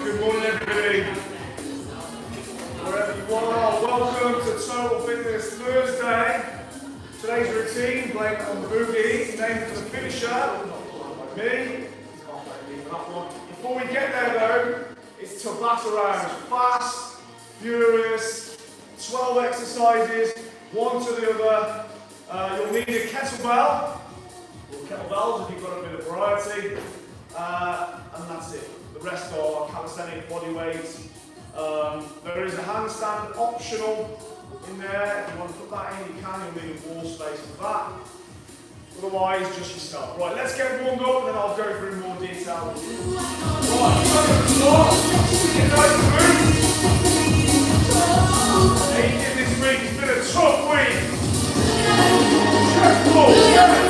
Good morning, everybody. Wherever you are, welcome to Total Fitness Thursday. Today's routine, blamed on Boogie, named for the finisher, me. Before we get there though, it's Tabata rounds. Fast, furious, 12 exercises, one to the other. You'll need a kettlebell, or kettlebells if you've got a bit of variety, and that's it. The rest are calisthenic body weights. There is a handstand optional in there. If you want to put that in, you can. You'll need a wall space for that. Otherwise, just yourself. Right, let's get warmed up and then I'll go through more detail. Right, get nice and move. Aching this week, it's been a tough week. Chest pull, yeah.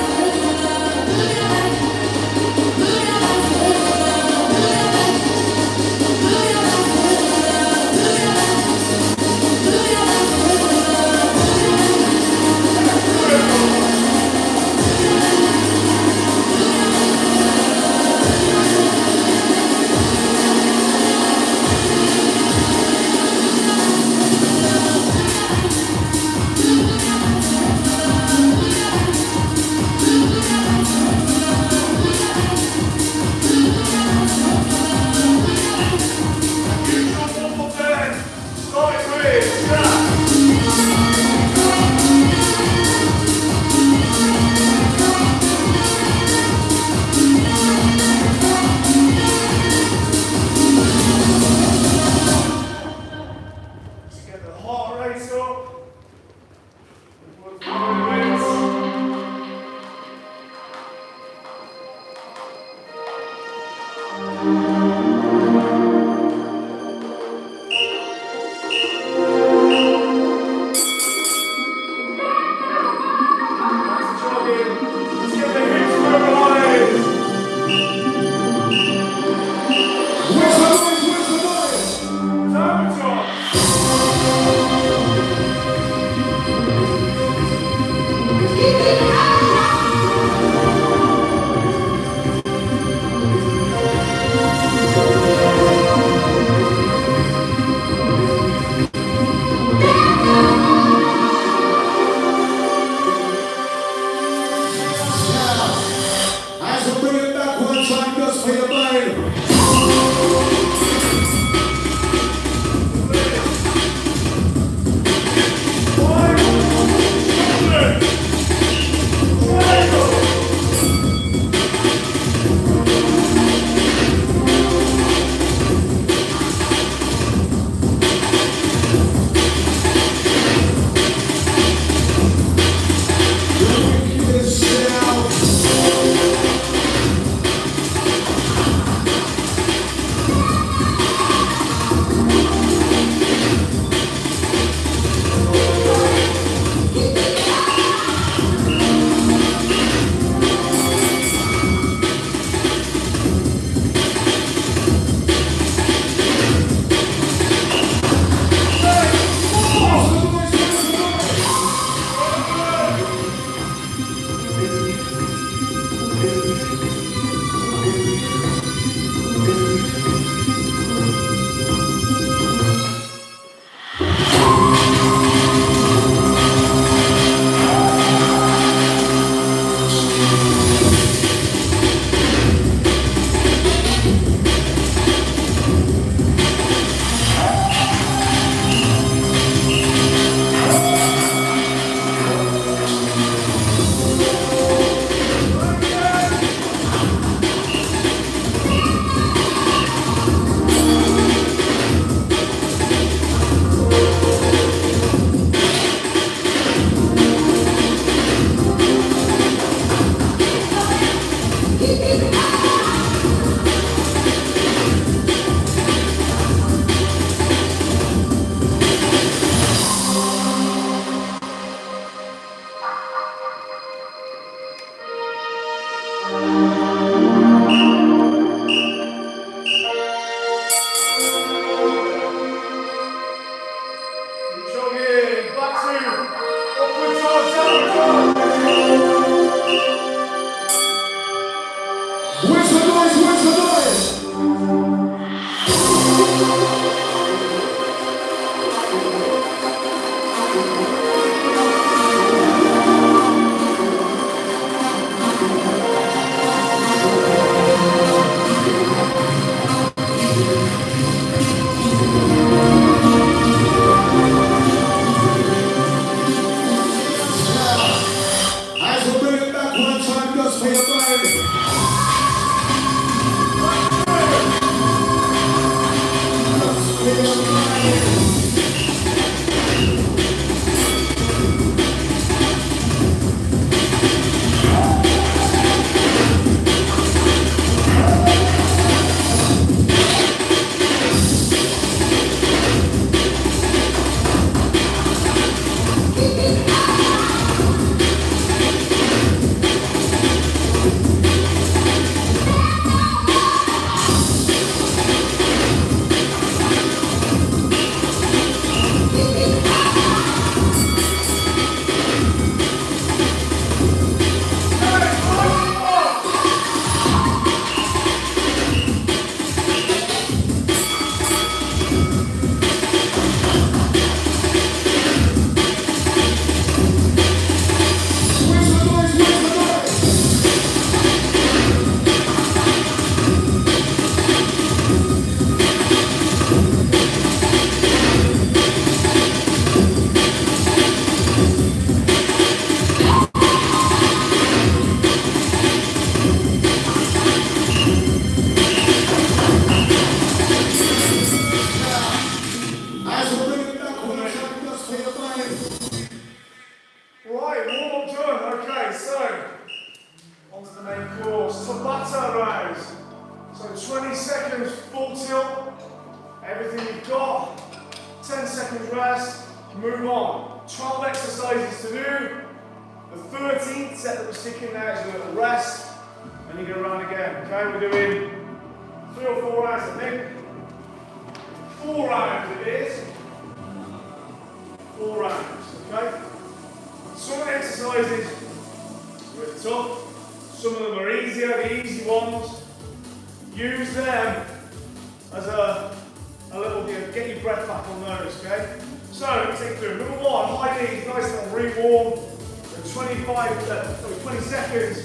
seconds full tilt, everything you've got, 10 seconds rest, move on. 12 exercises to do. The 13th set that we're sticking there is a little rest, and you go around again. Okay, we're doing 3 or 4 rounds, I think. 4 rounds it is. 4 rounds, okay? Some of the exercises are tough, some of them are easier, the easy ones. Use them as a little bit, get your breath back on those, okay? So, let's take through. Number 1, high knees, nice little re-warm. 20 seconds,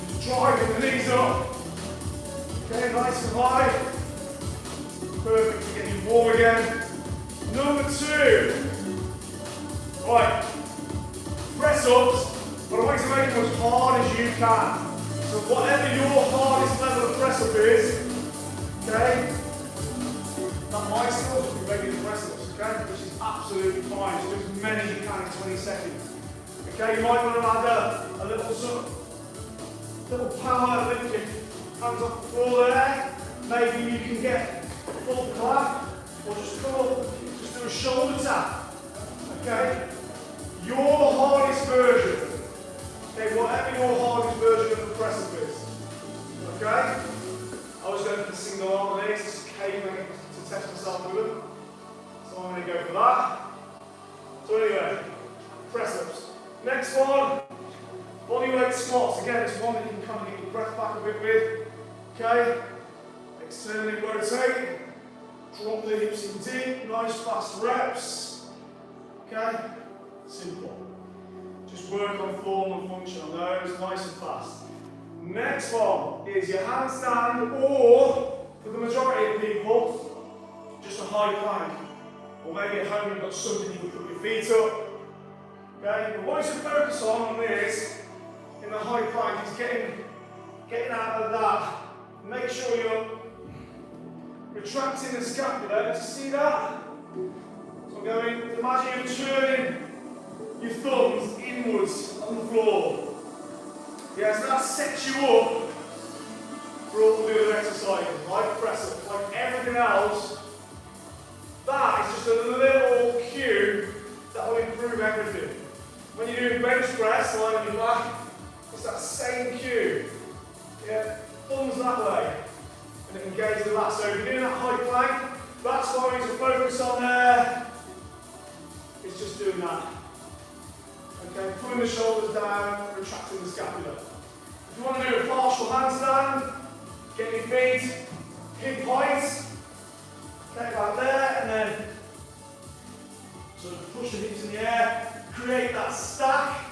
just driving the knees up. Okay, nice and high. Perfect to get you warm again. Number 2, right, press ups, but I want you to make them as hard as you can. So whatever your hardest level of press up is, okay, that might still be regular press ups, okay, which is absolutely fine. So do as many as you can in 20 seconds. Okay, you might want to add a little power, lift your hands off the floor there. Maybe you can get a full clap, or just come up, just do a shoulder tap. Okay, your hardest version. Okay, whatever your hardest version of the press up is. Okay, I was going for the single arm on these, just occasionally to test myself with them. So I'm going to go for that. So anyway, press ups. Next one, bodyweight squats. Again, it's one that you can kind of get your breath back a bit with. Okay, externally rotate, drop the hips in deep, nice fast reps. Okay, simple. Just work on form and function on those, nice and fast. Next one is your handstand, or for the majority of people, just a high plank. Or maybe at home you've got something you can put your feet up. Okay, but what you should focus on this, in the high plank, is getting out of that. Make sure you're retracting the scapula. Did you see that? So I'm going, imagine you're turning your thumbs inwards on the floor. Yeah, so that sets you up for all the other exercises, like press ups, like everything else. That is just a little cue that will improve everything. When you're doing bench press, lying on your back, it's that same cue. Yeah, thumbs that way, and engage the lat. So if you're doing that high plank, that's what I need to focus on there. It's just doing that. Okay, pulling the shoulders down, retracting the scapula. If you want to do a partial handstand, get your feet hip height, take that there, and then sort of push the hips in the air. Create that stack.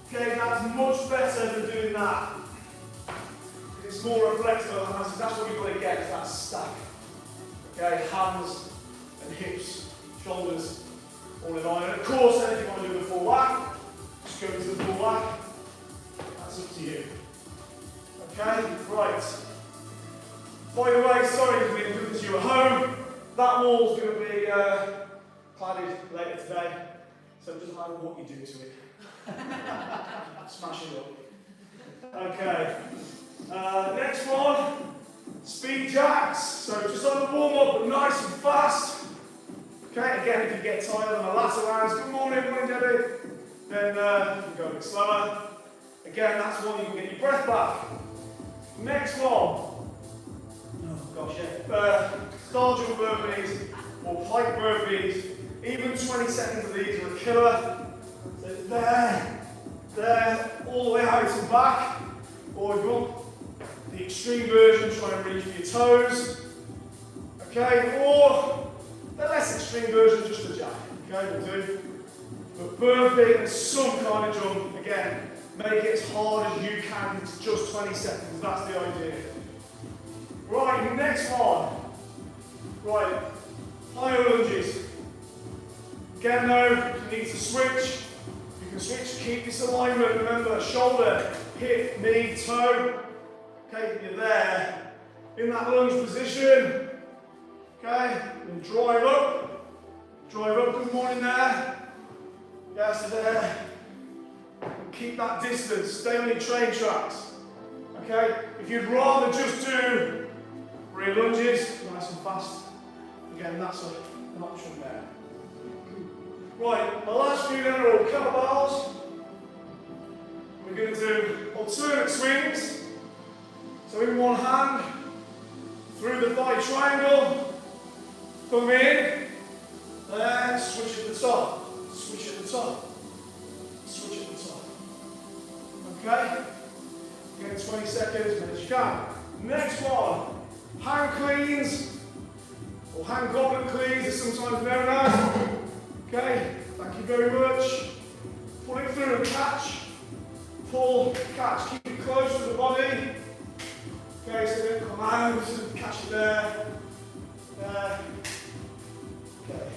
Okay, that's much better than doing that. It's more reflective of the hands. That's what you've got to get, is that stack. Okay, hands and hips, shoulders, all in line. And of course, then if you want to do the full whack, just go into the full whack. That's up to you. Okay, right. By the way, sorry for being good to you at home. That wall's going to be cladded later today. So it doesn't matter what you do to it. Smash it up. Okay. Next one, speed jacks. So just on the warm up, but nice and fast. Okay, again, if you get tired on the latter rounds, good morning, Debbie. Then you can go a bit slower. Again, that's one you can get your breath back. Next one. Oh gosh, yeah. Star jump burpees or pike burpees. Even 20 seconds of these are a killer. So there, all the way out and back. Or if you want the extreme version, try and reach for your toes. Okay, or the less extreme version, just a jack. Okay, will do. But burpee and some kind of jump, again, make it as hard as you can. It's just 20 seconds, that's the idea. Right, next one. Right, higher lunges. Again though, you need to switch. You can switch, keep this alignment. Remember, shoulder, hip, knee, toe. Okay, you're there. In that lunge position. Okay, and drive up. Drive up, good morning there. Yes, there. And keep that distance, stay on your train tracks. Okay, if you'd rather just do, for 3 lunges, nice and fast. Again, that's an option there. Right, the last few then are all kettlebells. We're going to do alternate swings. So in one hand, through the thigh triangle, thumb in, and switch at the top, switch at the top, switch at the top. Okay? Again, 20 seconds, as many as you can. Next one, hand cleans, or hand goblet cleans, is sometimes known as. Okay, thank you very much. Pull it through and catch. Pull, catch, keep it close to the body. Okay, so then come out, catch it there. There. Okay.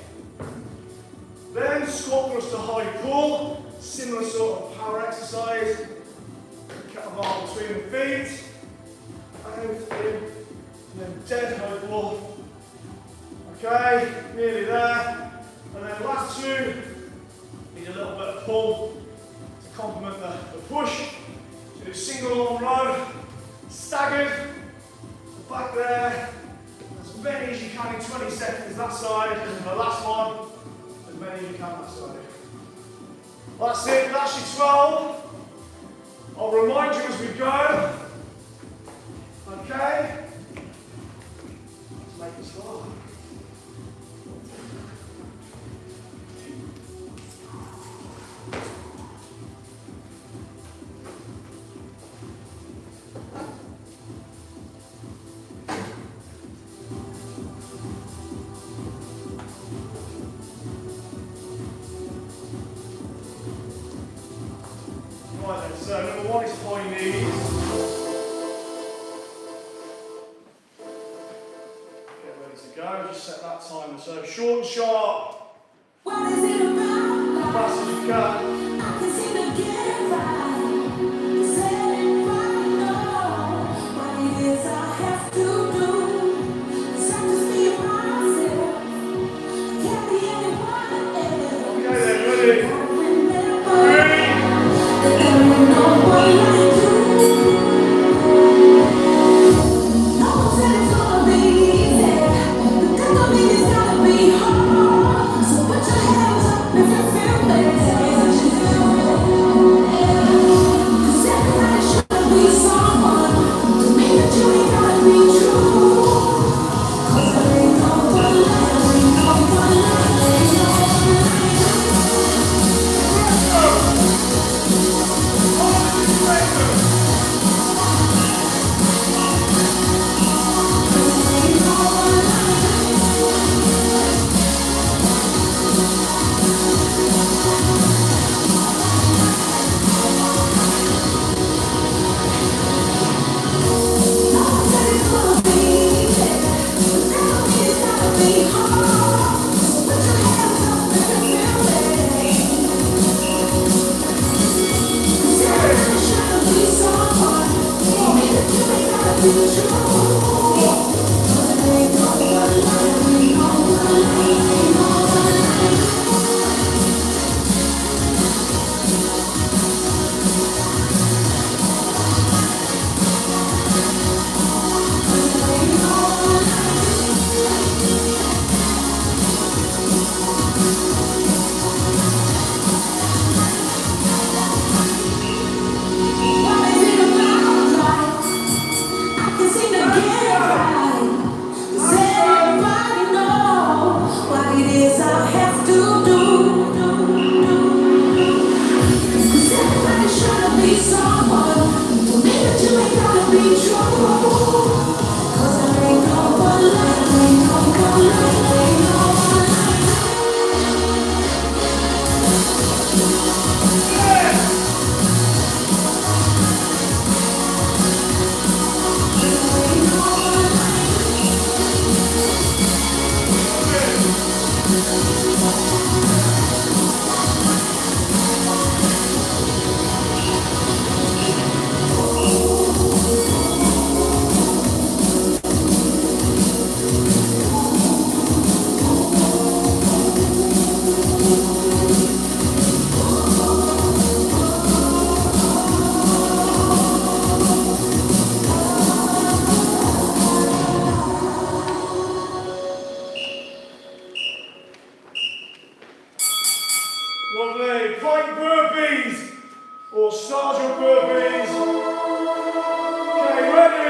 Then squat thrust to high pull, similar sort of power exercise. Kettlebell between the feet. Out, in, and then dead high pull. Okay, nearly there. And then last two, need a little bit of pull to complement the push. So do single arm row, staggered, back there, as many as you can in 20 seconds that side, and the last one, as many as you can that side. That's it, that's your 12. I'll remind you as we go. Okay? Let's make it start. Right then, so number one is high knees. Get ready to go, just set that timer. So short and sharp. What is it about? As fast as you can. I can seem to get it right. Set it right now. What it is I have to do. Cause I just be myself. Can't be anyone else. Okay then, ready? Gotta remember 3, that there ain't no one like you. No one said it's gonna be easy. But that don't mean it's gonna be hard. So put your hands up if you feel it. Cause everybody should be someone. Don't mean that you ain't gotta be true. Cause there ain't no one like you. Ain't no one like you. Ain't no one like you. 4 sergeant burpees. Okay, ready?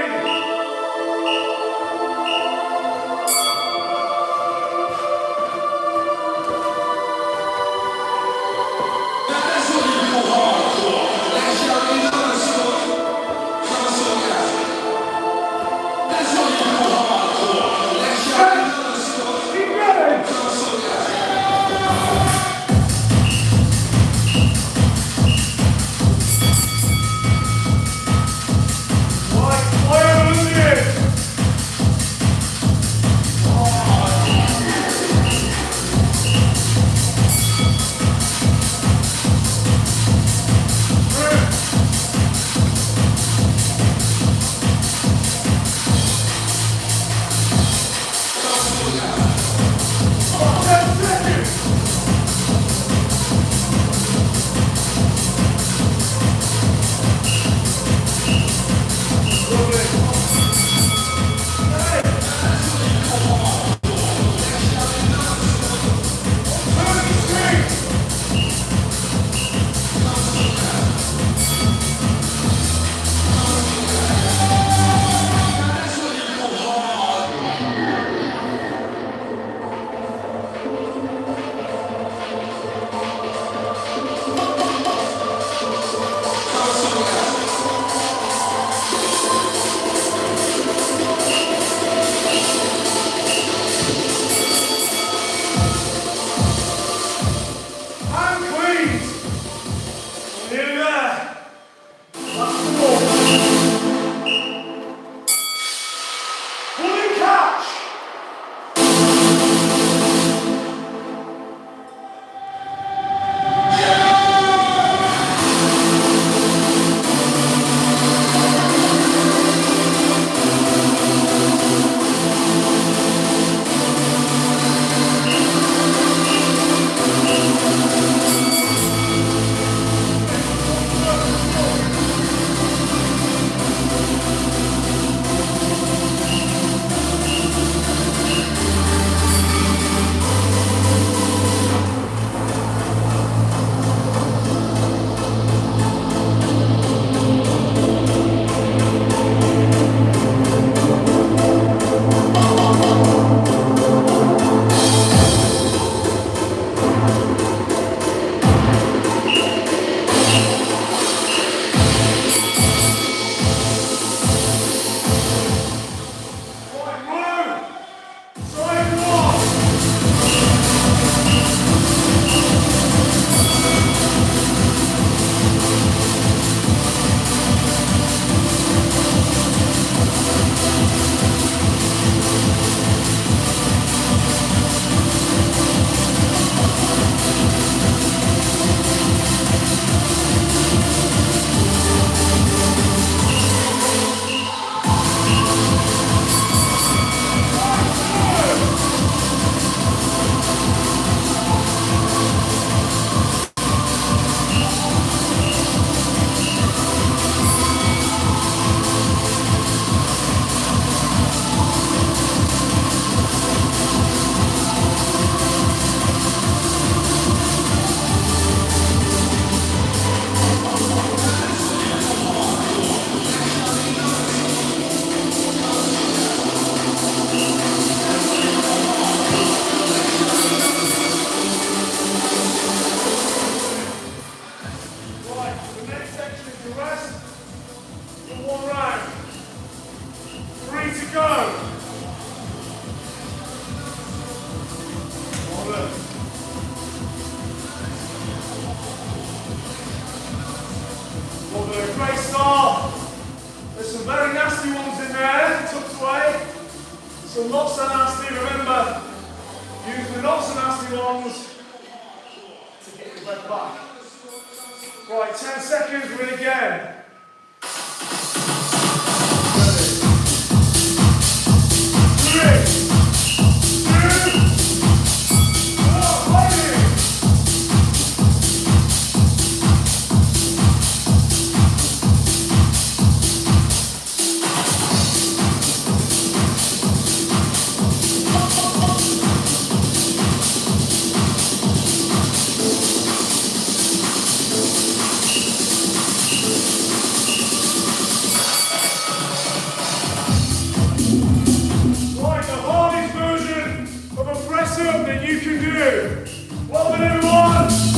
Great start. There's some very nasty ones in there, tucked away. Some not so nasty, remember, use the not so nasty ones to get your breath back. Right, 10 seconds, we're in again. Ready? 3, 2, 1, ready! you. Welcome everyone.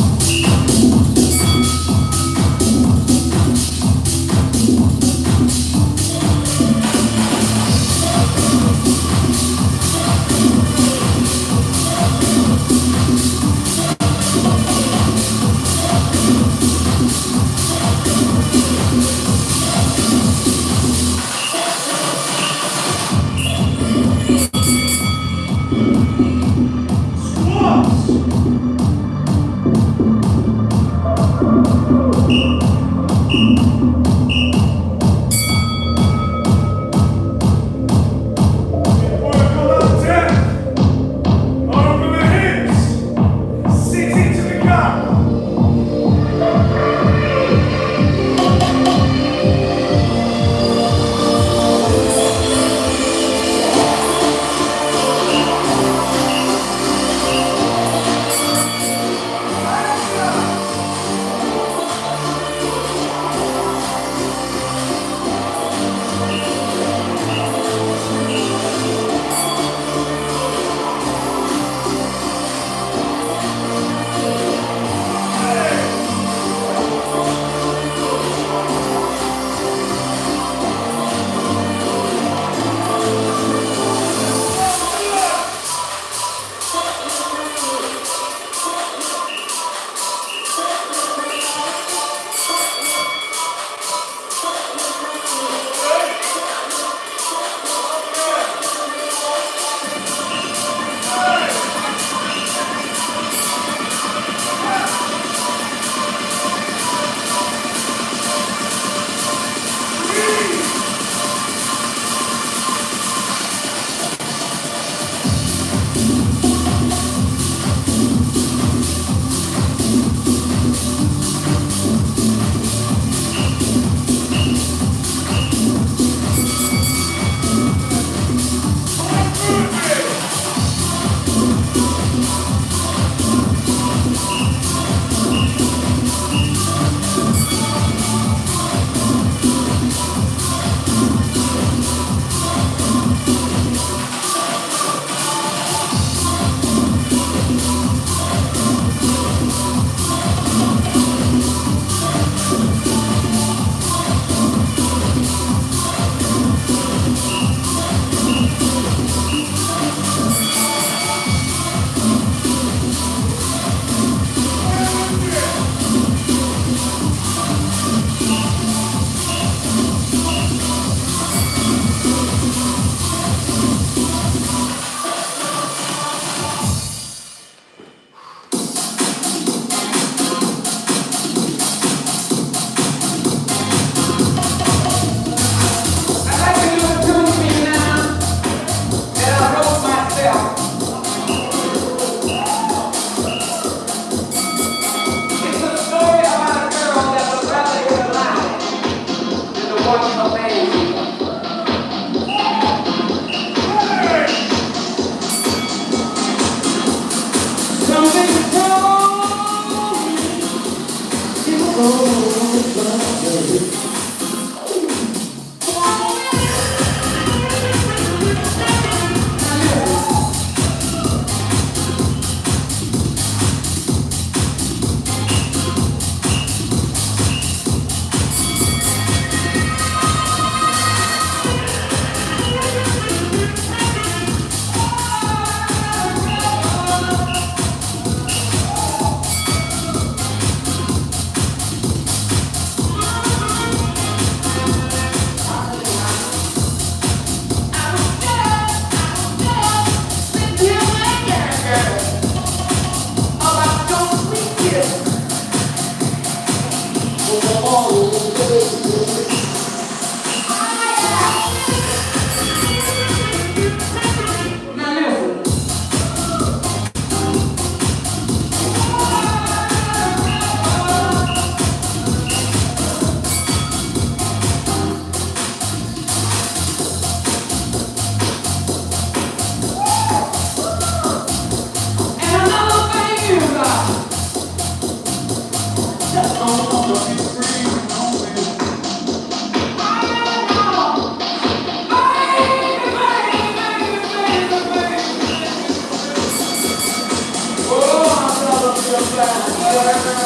Now listen.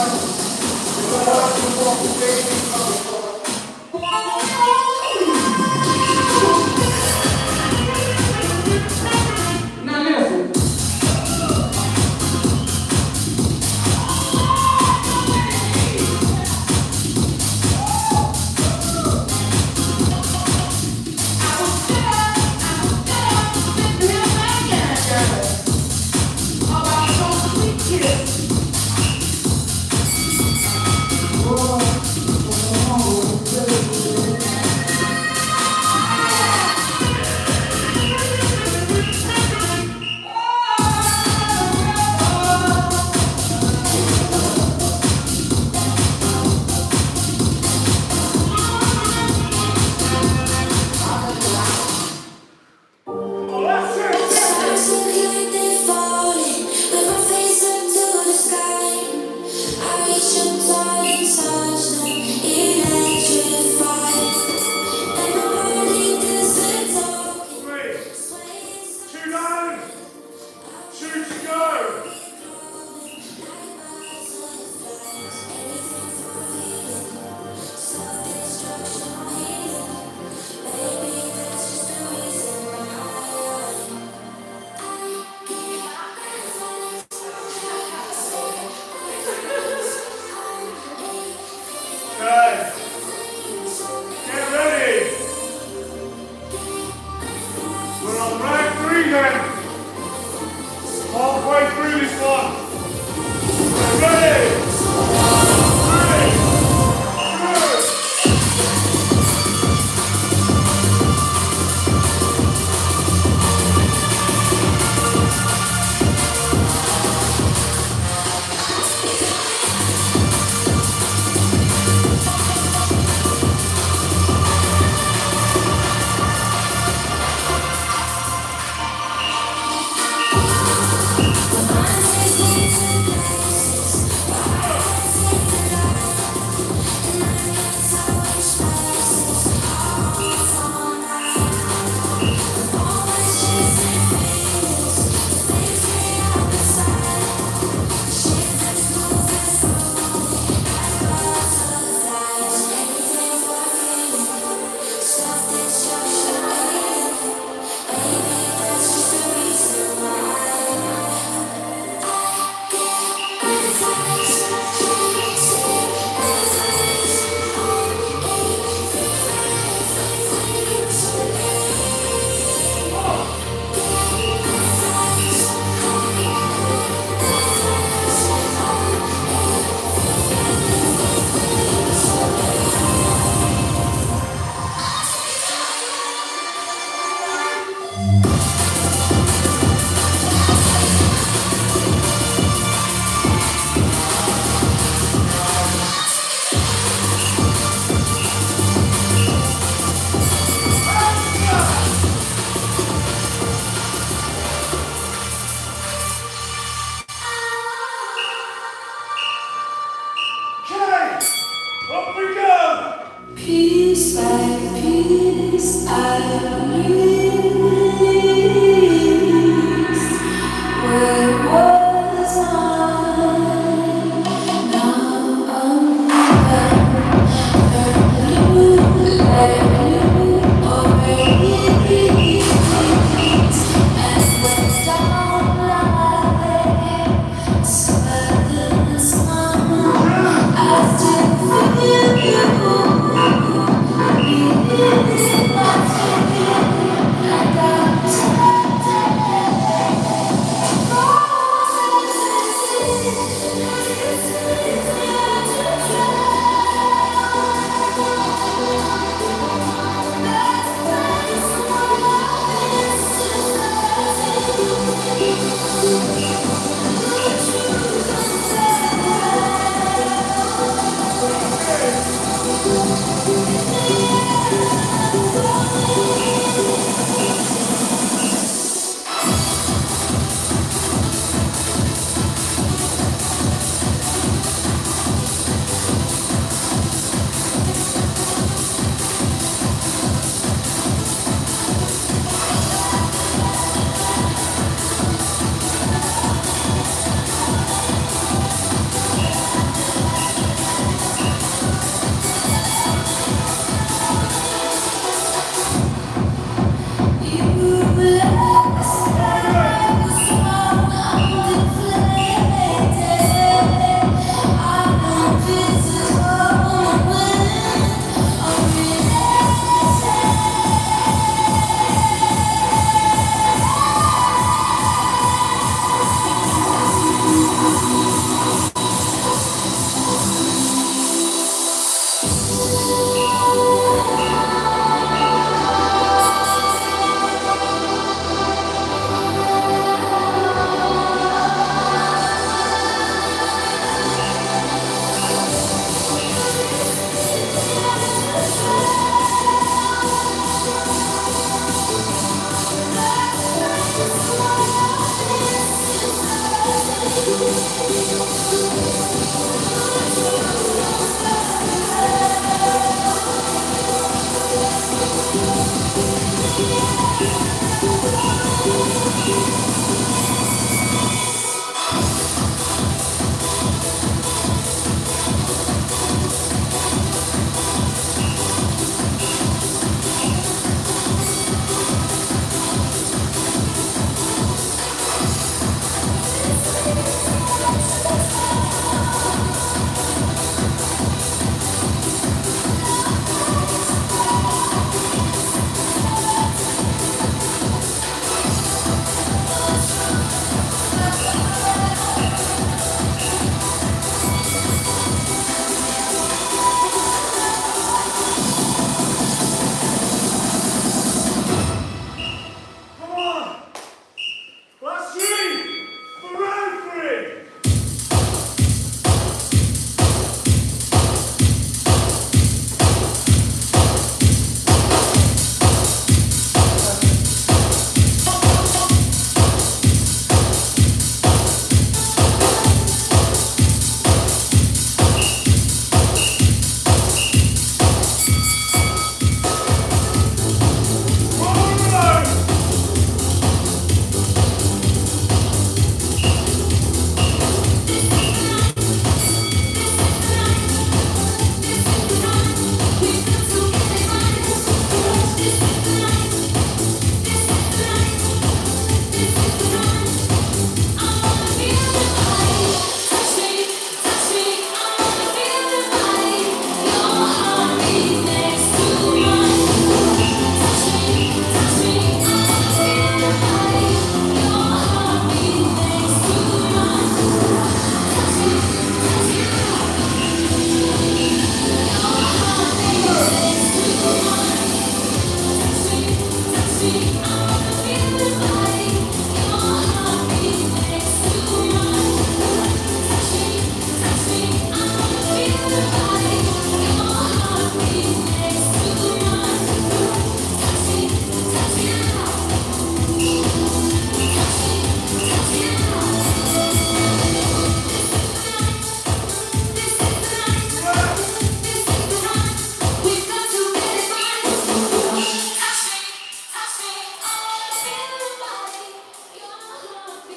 About those sweet kids.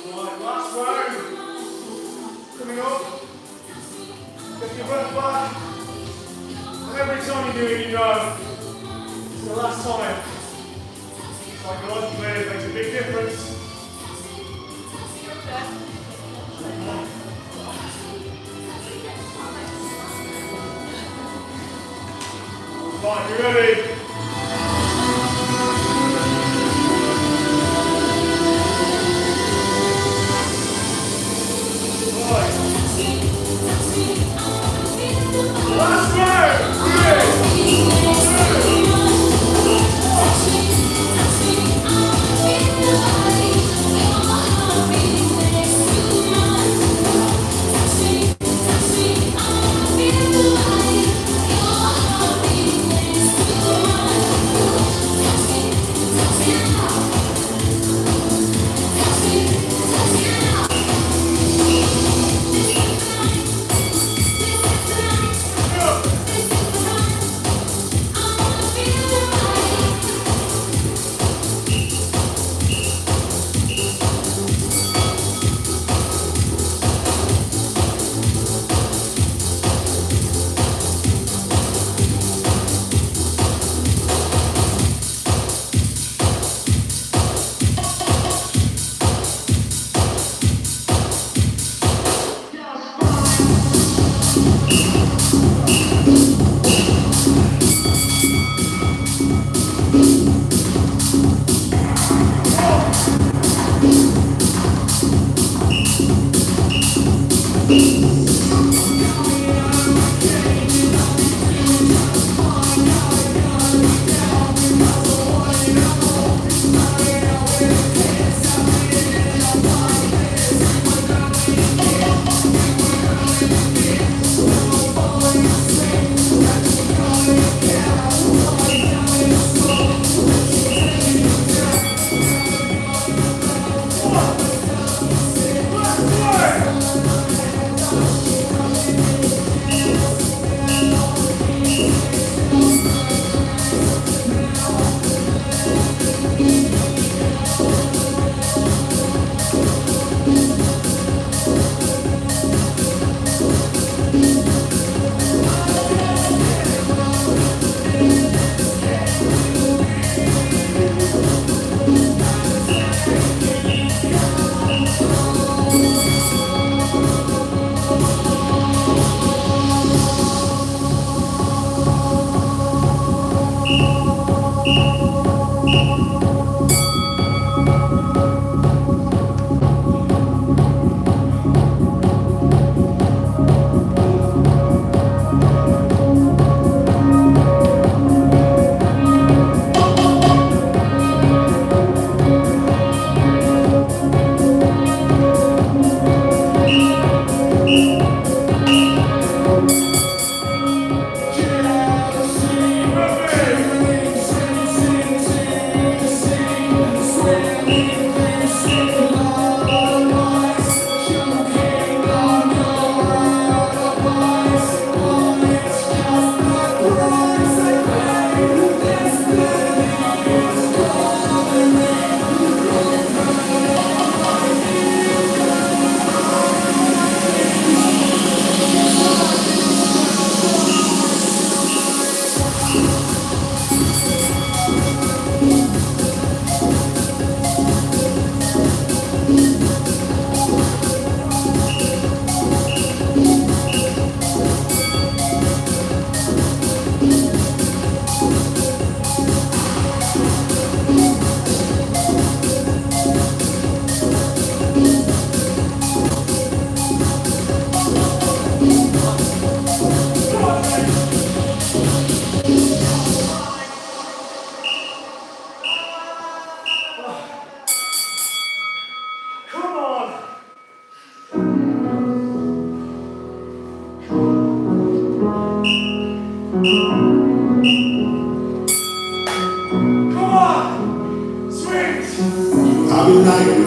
Right, last round. Coming up. Get your breath back. And every time you do it, you know it's the last time. Psychologically, it makes a big difference. Right, you ready? Right. Last round.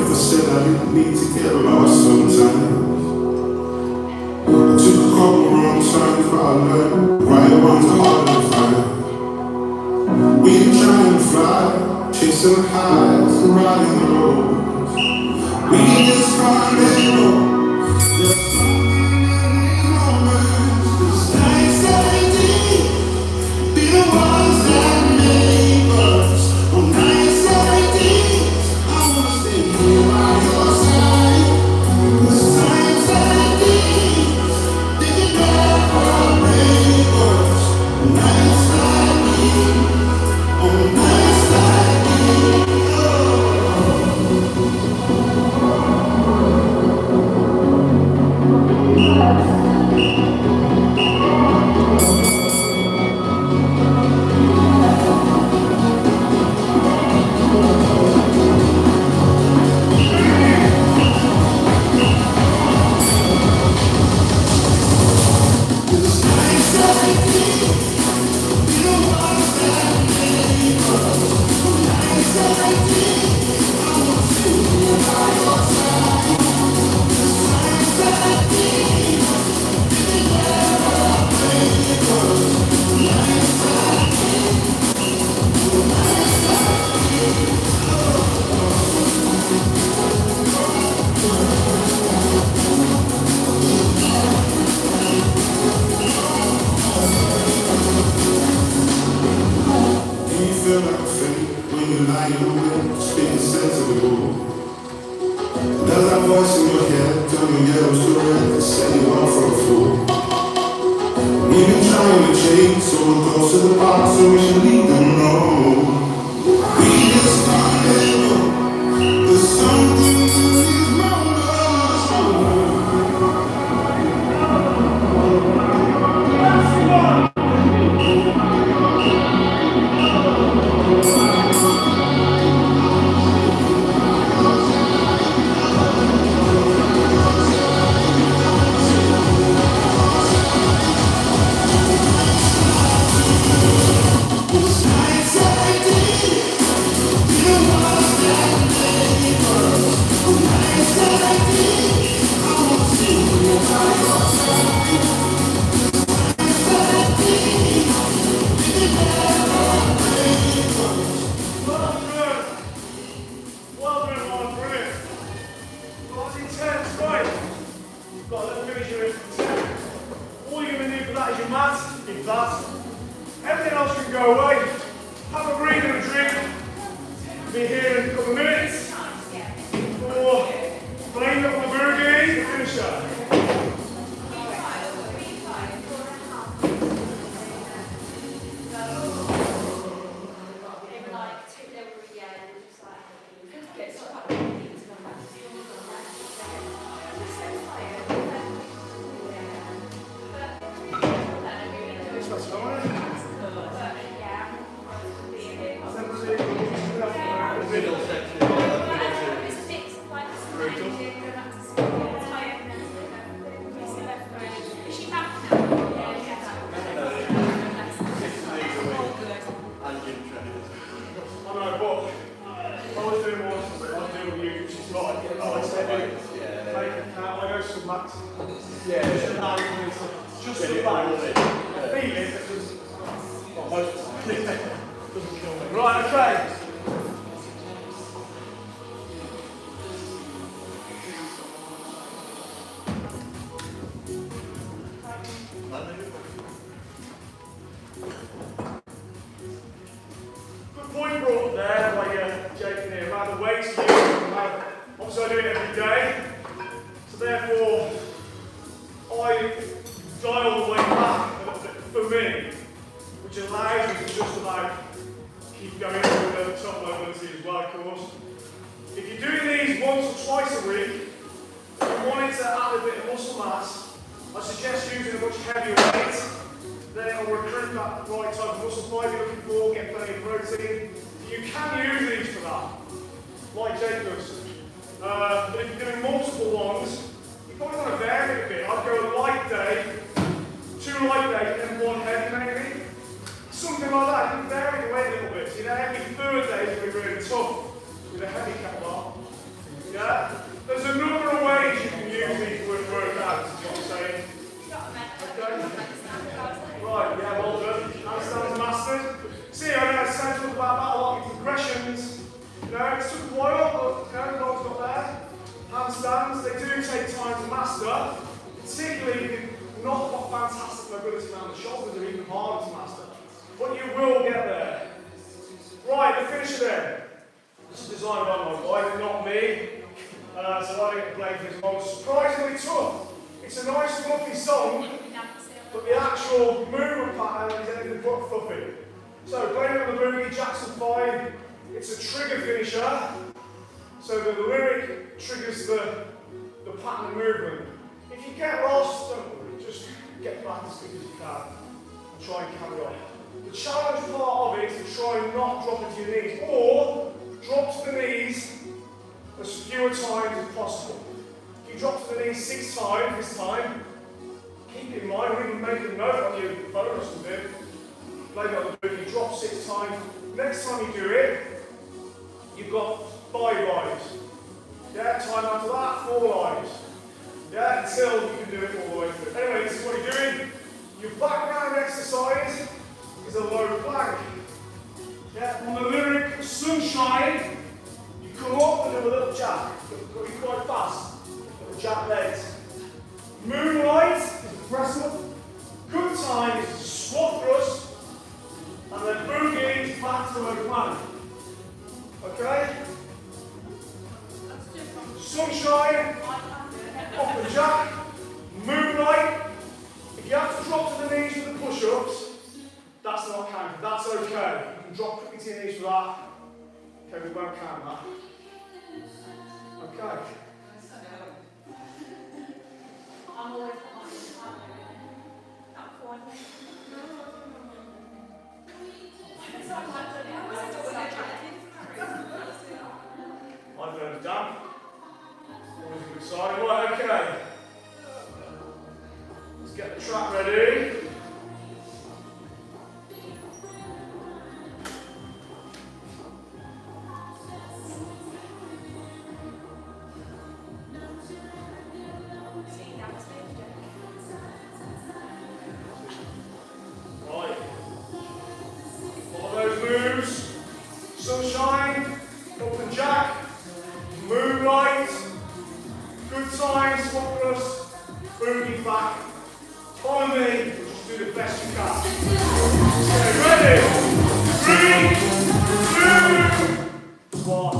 'Cause I didn't need to get lost sometimes. I took a couple wrong turns, but I learned the right ones are harder to find. We ain't trying to fly, chasing highs and riding the lows. We just See, I know it sounds about a lot of progressions. You know, it's took a while, but you know, hands, they do take time to master, particularly if you've not got fantastic mobility around the shoulders, they're even harder to master. But you will get there. Right, the finisher then. This is designed by my wife, not me. So I don't get to blame for this one. Surprisingly tough. It's a nice fluffy song, but the actual movement pattern is anything but fluffy. So playing it on the Boogie, Jackson 5, it's a trigger finisher. So the lyric triggers the pattern of movement. If you get lost, don't worry, just get back as quick as you can and try and carry on. The challenge part of it is to try and not drop into your knees, or drop to the knees as fewer times as possible. If you drop to the knees 6 times this time, keep in mind, or even make a note on your phone or something, play it on the Boogie, drop 6 times. Next time you do it, you've got 5 lives. Yeah, time after that, 4 lives. Yeah, until you can do it all the way through. Anyway, this is what you're doing. Your background exercise is a low plank. Yeah, on the lyric Sunshine, you come up and do a little jack. You've got to be quite fast. Little jack legs. Moonlight is a press up. Good time is a squat thrust. And then Boogie is back to low plank. Okay? Sunshine, off the jack, moonlight. If you have to drop to the knees for the push-ups, that's not counted, that's okay. You can drop quickly to your knees for that. Okay, we won't count that. Okay. I'm always I've learned done. Always a good sign. Right, okay. Let's get the track ready. Right. Follow those moves. Sunshine, up and jack, moonlight, good time, swap thrust, Boogie back. Follow me, just do the best you can. Okay, ready? 3, 2, 1.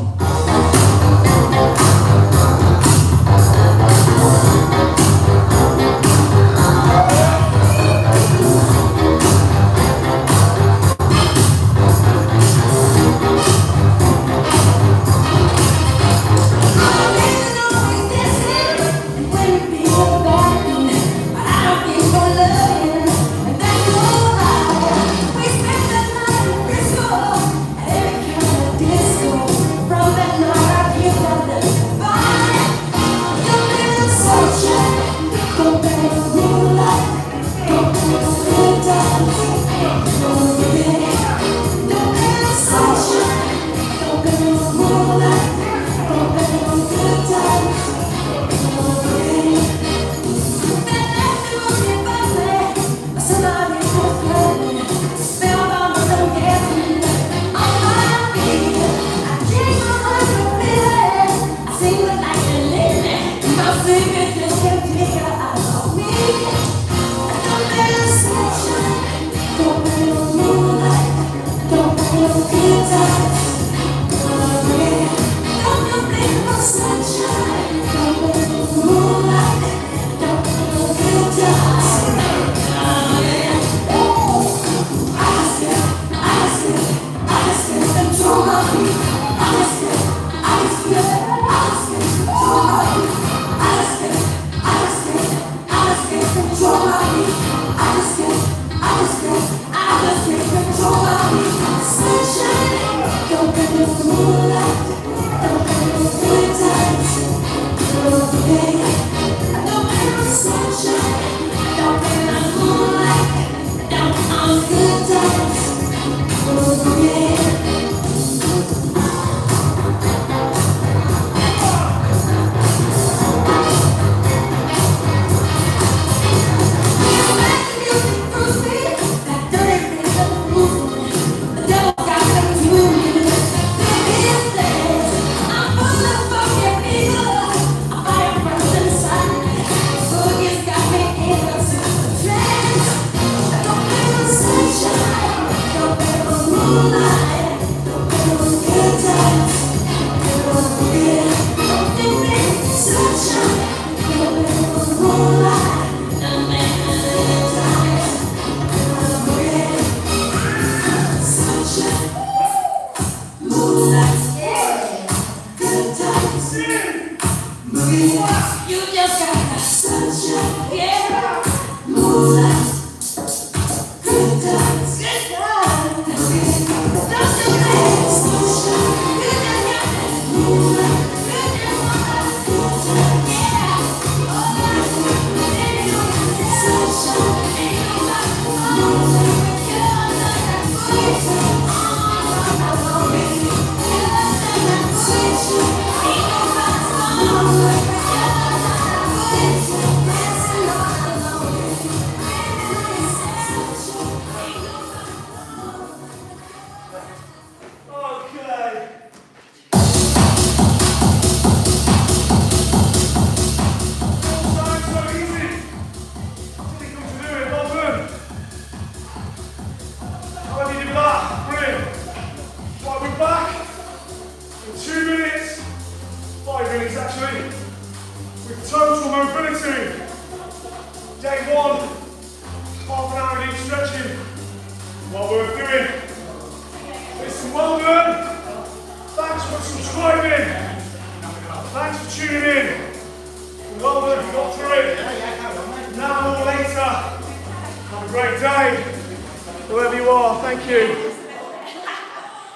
You just got the sunshine, yeah, moonlight, good times, good times. Don't you think sunshine? You just got that moonlight, good times, yeah. Sunshine, ain't nobody moonlight, good Okay. All so easy. Really cool to do it. Well done. How have you did that? Brilliant. Right, we're back in 2 minutes, 5 minutes actually, with total mobility. Day 1, half an hour of deep stretching. Well worth doing. Listen, well done. Thanks for subscribing. Thanks for tuning in. Well done, you got through it. Now or later. Have a great day. Whoever you are, thank you.